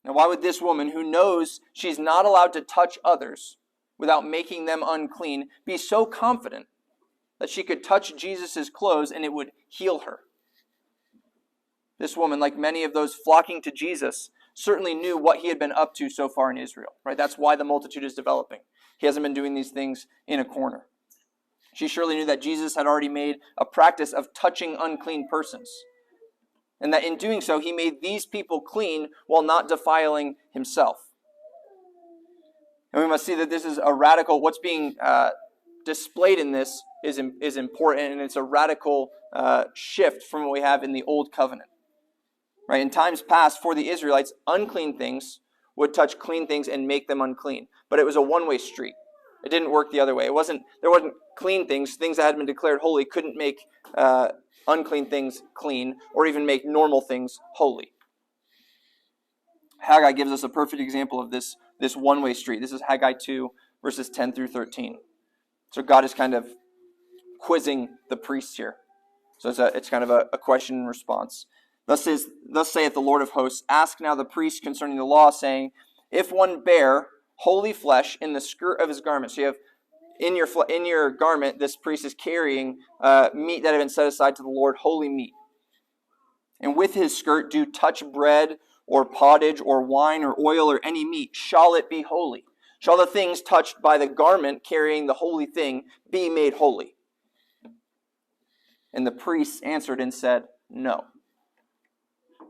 Now, why would this woman, who knows she's not allowed to touch others without making them unclean, be so confident that she could touch Jesus' clothes and it would heal her? This woman, like many of those flocking to Jesus, certainly knew what he had been up to so far in Israel. Right? That's why the multitude is developing. He hasn't been doing these things in a corner. She surely knew that Jesus had already made a practice of touching unclean persons, and that in doing so, he made these people clean while not defiling himself. And we must see that this is a radical, what's being displayed in this is important, and it's a radical shift from what we have in the Old Covenant. Right? In times past, for the Israelites, unclean things would touch clean things and make them unclean. But it was a one-way street. It didn't work the other way. There wasn't clean things that had been declared holy couldn't make unclean things clean, or even make normal things holy. Haggai gives us a perfect example of this one-way street. This is Haggai 2, verses 10 through 13. So God is kind of quizzing the priests here. So it's kind of a question and response. Thus saith the Lord of hosts, ask now the priests concerning the law, saying, if one bear holy flesh in the skirt of his garment. So you have in your garment, this priest is carrying meat that had been set aside to the Lord, holy meat. And with his skirt do touch bread or pottage or wine or oil or any meat, shall it be holy? Shall the things touched by the garment carrying the holy thing be made holy? And the priests answered and said, no.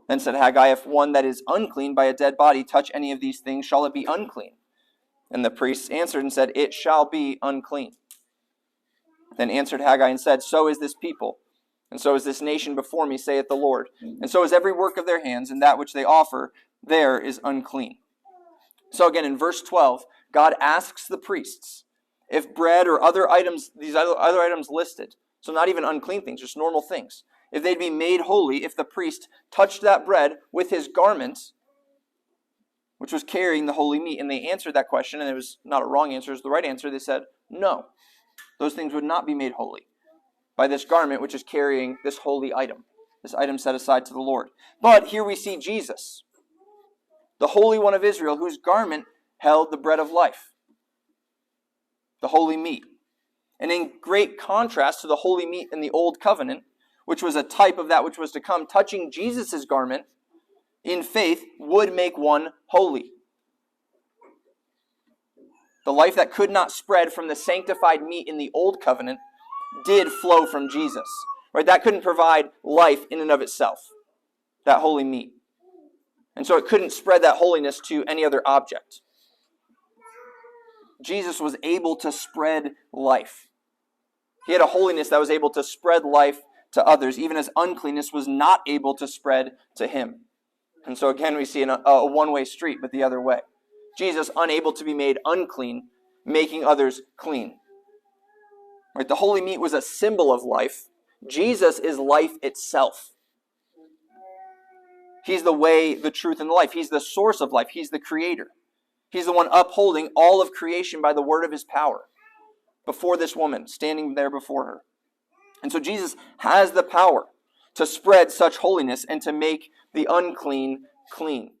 Then said Haggai, if one that is unclean by a dead body touch any of these things, shall it be unclean? And the priests answered and said, it shall be unclean. Then answered Haggai and said, so is this people, and so is this nation before me, saith the Lord. And so is every work of their hands, and that which they offer there is unclean. So again, in verse 12, God asks the priests if bread or other items, these other items listed, so not even unclean things, just normal things, if they'd be made holy if the priest touched that bread with his garment, which was carrying the holy meat. And they answered that question, and it was not a wrong answer, it was the right answer. They said, no, those things would not be made holy by this garment which is carrying this holy item, this item set aside to the Lord. But here we see Jesus, the Holy One of Israel, whose garment held the bread of life, the holy meat. And in great contrast to the holy meat in the Old Covenant, which was a type of that which was to come, touching Jesus' garment in faith would make one holy. The life that could not spread from the sanctified meat in the Old Covenant did flow from Jesus. Right? That couldn't provide life in and of itself, that holy meat. And so it couldn't spread that holiness to any other object. Jesus was able to spread life. He had a holiness that was able to spread life to others, even as uncleanness was not able to spread to him. And so again, we see a one-way street, but the other way. Jesus, unable to be made unclean, making others clean. Right? The holy meat was a symbol of life. Jesus is life itself. He's the way, the truth, and the life. He's the source of life. He's the creator. He's the one upholding all of creation by the word of his power before this woman, standing there before her. And so Jesus has the power to spread such holiness and to make the unclean clean.